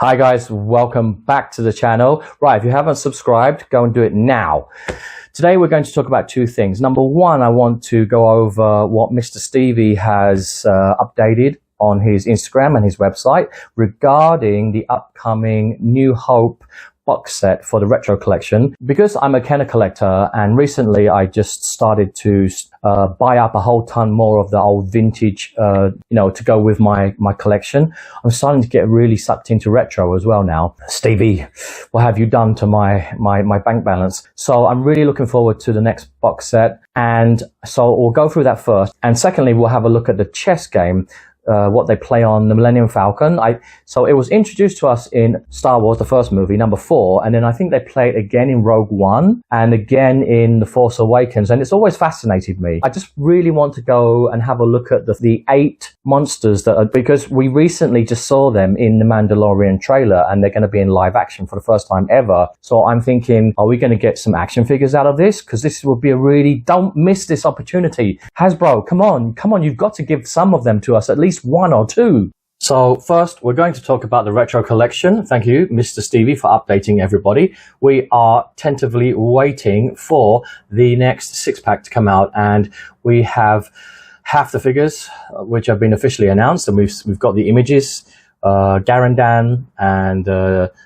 Hi guys, welcome back to the channel. Right, if you haven't subscribed, go and do it now. Today we're going to talk about two things. Number one, I want to go over what Mr. Stevie has updated on his Instagram and his website regarding the upcoming New Hope box set for the retro collection. Because I'm a Kenner collector and recently I just started to buy up a whole ton more of the old vintage, to go with my collection. I'm starting to get really sucked into retro as well now. Stevie, what have you done to my bank balance? So I'm really looking forward to the next box set. And so we'll go through that first. And secondly, we'll have a look at the chess game, what they play on the Millennium Falcon. So it was introduced to us in Star Wars, the first movie, number 4, and then I think they play it again in Rogue One and again in The Force Awakens, and it's always fascinated me. I just really want to go and have a look at the 8 monsters that are, because we recently just saw them in the Mandalorian trailer and they're going to be in live action for the first time ever. So I'm thinking, are we going to get some action figures out of this? Because this will be a really, don't miss this opportunity. Hasbro, come on, you've got to give some of them to us, at least 1 or 2. So first, we're going to talk about the retro collection. Thank you, Mr. Stevie, for updating everybody. We are tentatively waiting for the next 6-pack to come out, and we have half the figures, which have been officially announced, and we've got the images, Garandan and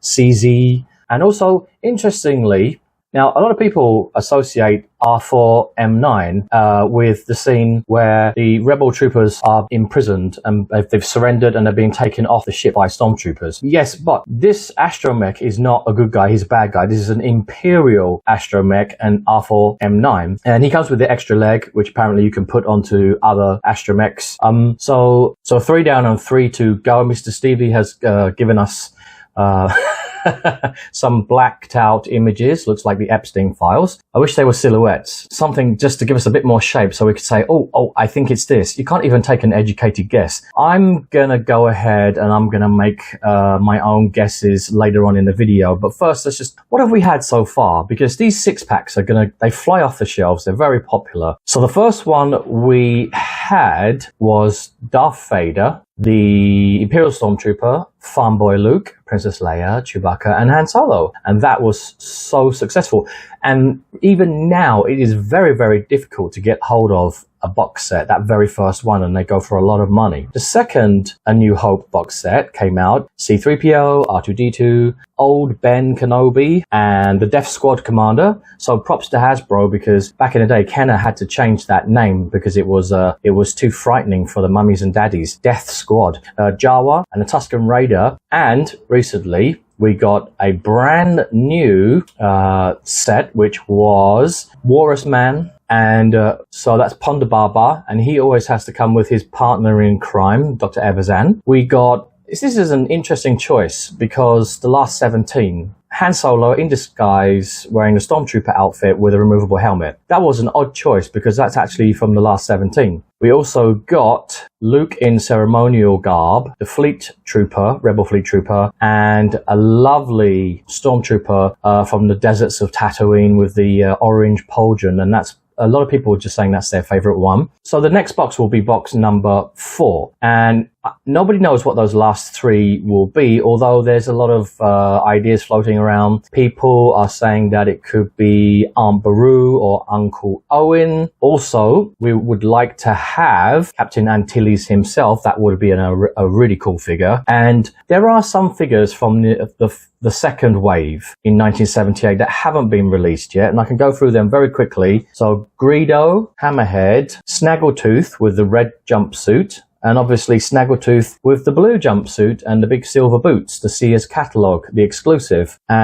CZ, and also, interestingly, now, a lot of people associate R4-M9 with the scene where the rebel troopers are imprisoned and they've surrendered and they're being taken off the ship by stormtroopers. Yes, but this astromech is not a good guy, he's a bad guy. This is an Imperial astromech and R4-M9. And he comes with the extra leg, which apparently you can put onto other astromechs. So 3 down and 3 to go. Mr. Stevie has given us some blacked out images, looks like the Epstein files. I wish they were silhouettes, something just to give us a bit more shape so we could say, oh, I think it's this. You can't even take an educated guess. I'm gonna go ahead and I'm gonna make my own guesses later on in the video, but first let's just, what have we had so far? Because these 6-packs are they fly off the shelves, they're very popular. So the first one we had was Darth Vader, the Imperial Stormtrooper, Farm Boy Luke, Princess Leia, Chewbacca, and Han Solo. And that was so successful. And even now, it is very, very difficult to get hold of a box set, that very first one, and they go for a lot of money. The second A New Hope box set came out, C-3PO, R2-D2, old Ben Kenobi, and the Death Squad Commander. So props to Hasbro, because back in the day, Kenner had to change that name because it was too frightening for the mummies and daddies. Death Squad, Jawa, and the Tusken Raider, and recently, we got a brand new set, which was Walrus Man. And so that's Ponda Baba, and he always has to come with his partner in crime, Dr. Evazan. We got, this is an interesting choice because the last 17, Han Solo in disguise wearing a Stormtrooper outfit with a removable helmet. That was an odd choice because that's actually from the last 17. We also got Luke in ceremonial garb, the Fleet Trooper, Rebel Fleet Trooper, and a lovely Stormtrooper from the deserts of Tatooine with the orange pauldron, and that's, a lot of people are just saying that's their favorite one. So the next box will be box number 4. And nobody knows what those last 3 will be, although there's a lot of ideas floating around. People are saying that it could be Aunt Beru or Uncle Owen. Also, we would like to have Captain Antilles himself. That would be a really cool figure. And there are some figures from the second wave in 1978 that haven't been released yet, and I can go through them very quickly. So Greedo, Hammerhead, Snaggletooth with the red jumpsuit, and obviously Snaggletooth with the blue jumpsuit and the big silver boots, the Sears catalogue, the exclusive. We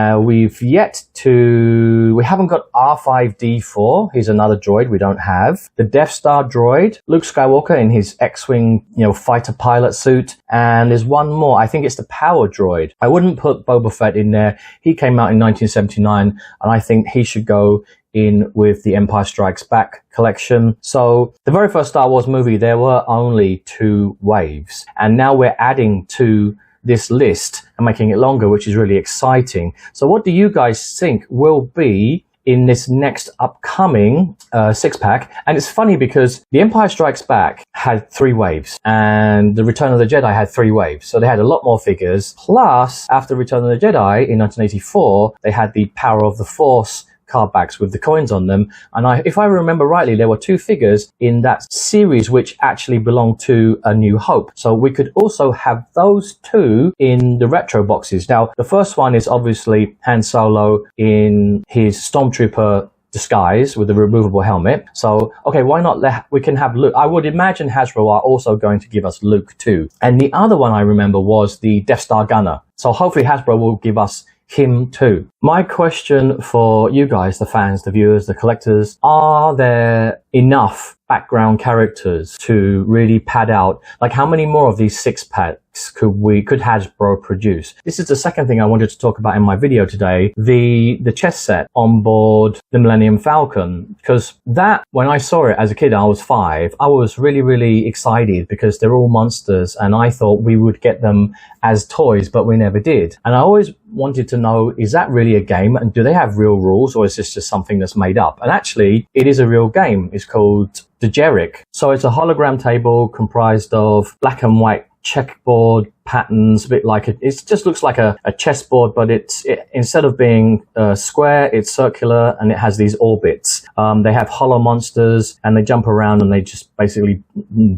haven't got R5-D4, he's another droid we don't have. The Death Star droid, Luke Skywalker in his X-Wing, fighter pilot suit. And there's one more, I think it's the Power droid. I wouldn't put Boba Fett in there. He came out in 1979, and I think he should go in with the Empire Strikes Back collection. So the very first Star Wars movie, there were only 2 waves, and now we're adding to this list and making it longer, which is really exciting. So what do you guys think will be in this next upcoming 6-pack. And it's funny because The Empire Strikes Back had 3 waves and The Return of the Jedi had 3 waves. So they had a lot more figures. Plus, after Return of the Jedi in 1984, they had the Power of the Force card backs with the coins on them, and if I remember rightly, there were 2 figures in that series which actually belonged to A New Hope, so we could also have those 2 in the retro boxes. Now the first one is obviously Han Solo in his Stormtrooper disguise with the removable helmet. So okay, why not we can have Luke. I would imagine Hasbro are also going to give us Luke too. And the other one I remember was the Death Star Gunner, so hopefully Hasbro will give us him too. My question for you guys, the fans, the viewers, the collectors, are there enough background characters to really pad out? Like, how many more of these 6-packs could Hasbro produce? This is the second thing I wanted to talk about in my video today, the chess set on board the Millennium Falcon, because that, when I saw it as a kid, I was 5, I was really excited because they're all monsters and I thought we would get them as toys, but we never did. And I always wanted to know, is that really a game, and do they have real rules, or is this just something that's made up? And actually it is a real game. It's called Dejarik. So it's a hologram table comprised of black and white checkerboard patterns, a bit like it just looks like a chessboard, but instead of being square, it's circular and it has these orbits. They have hollow monsters and they jump around and they just basically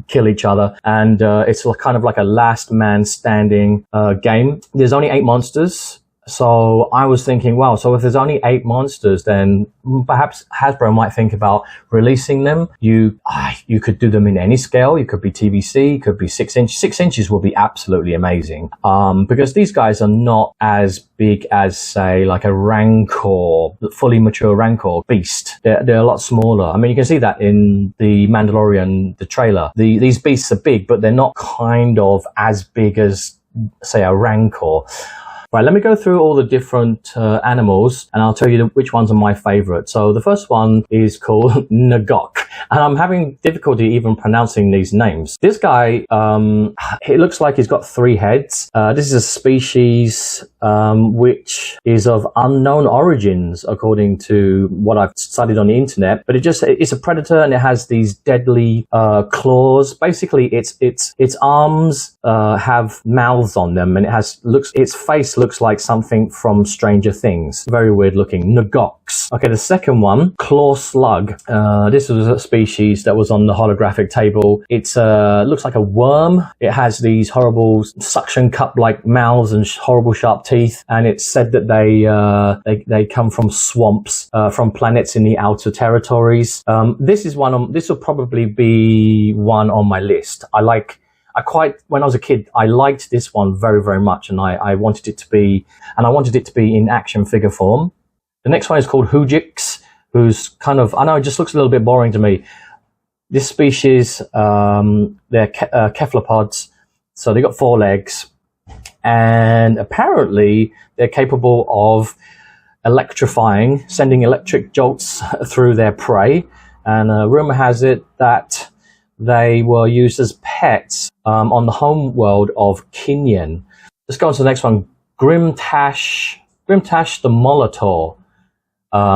kill each other, and it's kind of like a last man standing game. There's only 8 monsters. So I was thinking, wow, so if there's only 8 monsters, then perhaps Hasbro might think about releasing them. You could do them in any scale. You could be TVC, you could be 6 inch. 6 inches will be absolutely amazing, because these guys are not as big as, say, like a Rancor, fully mature Rancor beast. They're a lot smaller. I mean, you can see that in the Mandalorian, the trailer. These beasts are big, but they're not kind of as big as, say, a Rancor. Right, let me go through all the different animals and I'll tell you which ones are my favorite. So the first one is called Nagok, and I'm having difficulty even pronouncing these names. This guy, it looks like he's got 3 heads. This is a species which is of unknown origins according to what I've studied on the internet, but it's a predator and it has these deadly claws. Basically its arms have mouths on them, and its face looks like something from Stranger Things. Very weird looking. Nagoks. Okay, the second one, Claw Slug. This was a species that was on the holographic table. It's looks like a worm. It has these horrible suction cup like mouths and horrible sharp teeth, and it's said that they come from swamps, from planets in the outer territories. This will probably be one on my list. When I was a kid, I liked this one very much, and I wanted it to be in action figure form. The next one is called Hujix, who's kind of, I know it just looks a little bit boring to me. This species, they're cephalopods, so they got 4 legs, and apparently they're capable of sending electric jolts through their prey, and rumor has it that they were used as pets on the home world of Kinyan. Let's go on to the next one. Grimtash the Molitor.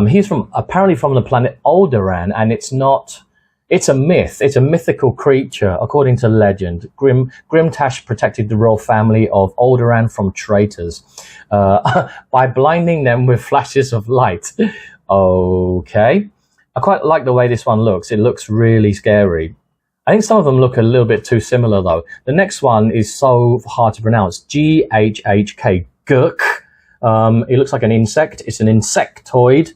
He's apparently from the planet Alderaan, and it's a myth. It's a mythical creature, according to legend. Grimtash protected the royal family of Alderaan from traitors by blinding them with flashes of light. Okay. I quite like the way this one looks. It looks really scary. I think some of them look a little bit too similar, though. The next one is so hard to pronounce. GHHK. Gurk. It looks like an insect. It's an insectoid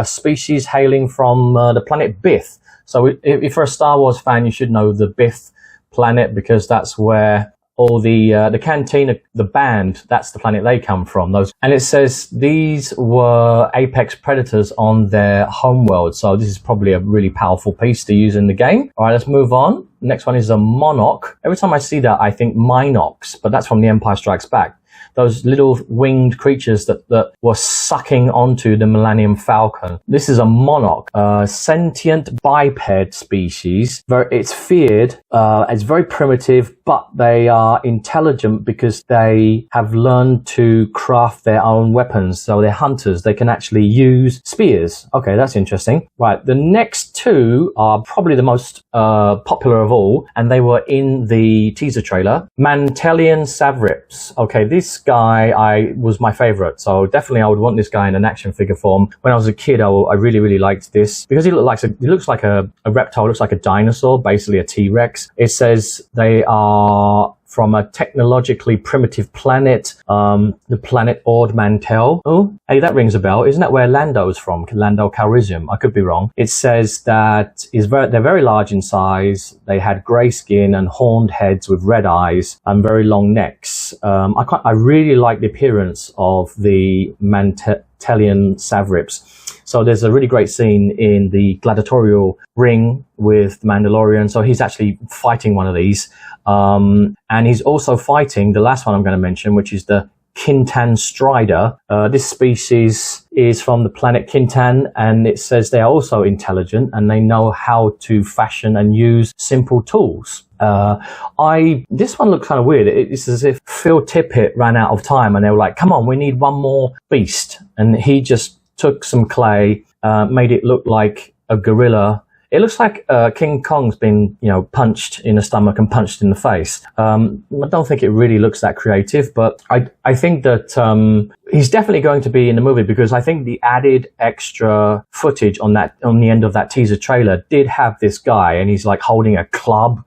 species hailing from the planet Bith. So if you're a Star Wars fan, you should know the Bith planet, because that's where all the Cantina, the band, that's the planet they come from. And it says these were apex predators on their homeworld. So this is probably a really powerful piece to use in the game. All right, let's move on. Next one is a Monarch. Every time I see that, I think Minox, but that's from The Empire Strikes Back. those little winged creatures that were sucking onto the Millennium Falcon. This is a monarch, sentient biped species. It's feared, it's very primitive, but they are intelligent because they have learned to craft their own weapons. So they're hunters. They can actually use spears. Okay, that's interesting. Right, the next two are probably the most popular of all, and they were in the teaser trailer. Mandalorian Savrips. Okay, this guy was my favorite, so definitely I would want this guy in an action figure form. When I was a kid, I really liked this because he looks like a reptile, looks like a dinosaur, basically a T-Rex. It says they are from a technologically primitive planet, the planet Ord Mantell. Oh, hey, that rings a bell. Isn't that where Lando's from? Lando Calrissian. I could be wrong. It says that they're very large in size. They had grey skin and horned heads with red eyes and very long necks. I really like the appearance of the Mandalorian Savrips. So there's a really great scene in the gladiatorial ring with the Mandalorian. So he's actually fighting one of these. And he's also fighting the last one I'm going to mention, which is the Kintan Strider. This species is from the planet Kintan, and it says they are also intelligent and they know how to fashion and use simple tools. This one looked kind of weird. It's as if Phil Tippett ran out of time and they were like, come on, we need one more beast. And he just took some clay, made it look like a gorilla. It looks like King Kong's been, punched in the stomach and punched in the face. I don't think it really looks that creative, but I think that he's definitely going to be in the movie because I think the added extra footage on the end of that teaser trailer did have this guy, and he's like holding a club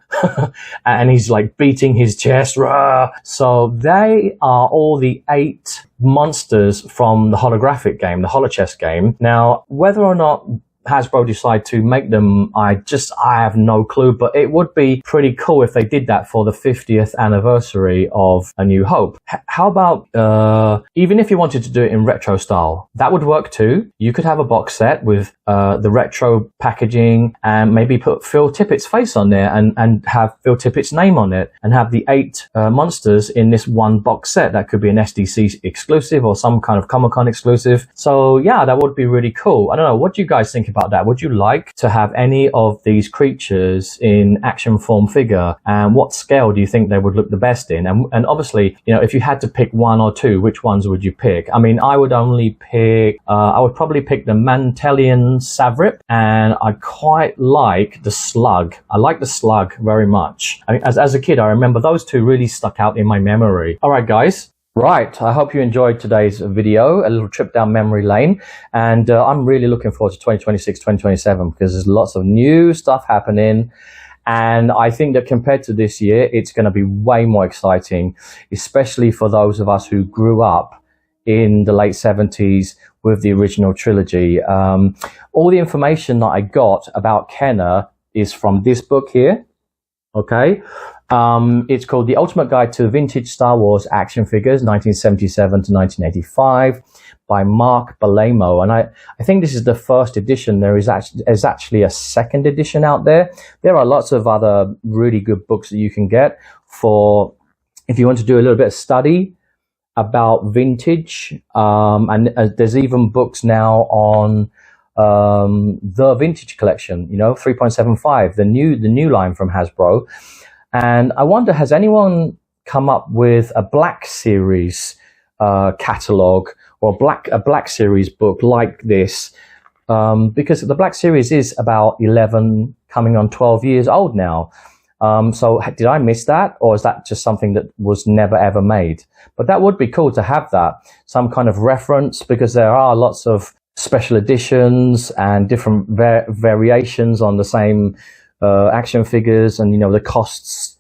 and he's like beating his chest. Rah! So they are all the 8 monsters from the holographic game, the holochess game. Now, whether or not Hasbro decide to make them, I have no clue, but it would be pretty cool if they did that for the 50th anniversary of A New Hope. How about, even if you wanted to do it in retro style, that would work too. You could have a box set with the retro packaging and maybe put Phil Tippett's face on there and have Phil Tippett's name on it and have the 8 monsters in this one box set. That could be an SDC exclusive or some kind of Comic-Con exclusive. So yeah, that would be really cool. I don't know, what do you guys think about that? Would you like to have any of these creatures in action form figure, and what scale do you think they would look the best in? And obviously, if you had to pick 1 or 2, which ones would you pick? I mean, I would only pick, I would probably pick the Mandalorian Savrip, and I quite like the Slug. I like the Slug very much. I mean, as a kid, I remember those 2 really stuck out in my memory. All right, guys. Right, I hope you enjoyed today's video, a little trip down memory lane, and I'm really looking forward to 2026, 2027 because there's lots of new stuff happening, and I think that compared to this year, it's going to be way more exciting, especially for those of us who grew up in the late 70s with the original trilogy. All the information that I got about Kenner is from this book here, okay? It's called The Ultimate Guide to Vintage Star Wars Action Figures, 1977 to 1985, by Mark Balamo. And I think this is the first edition. There's actually a second edition out there. There are lots of other really good books that you can get for if you want to do a little bit of study about vintage. And there's even books now on the vintage collection, 3.75, the new line from Hasbro. And I wonder, has anyone come up with a Black Series catalog or a Black Series book like this? Because the Black Series is about 11, coming on 12 years old now. So did I miss that, or is that just something that was never ever made? But that would be cool to have that, some kind of reference, because there are lots of special editions and different variations on the same action figures, and the costs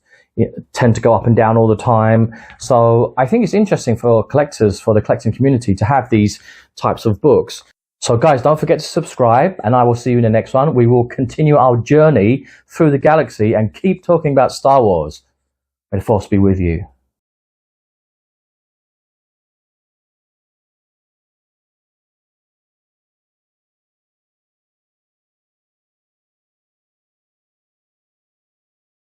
tend to go up and down all the time. So I think it's interesting for collectors, for the collecting community, to have these types of books. So guys, don't forget to subscribe, and I will see you in the next one. We will continue our journey through the galaxy and keep talking about Star Wars. May the Force be with you.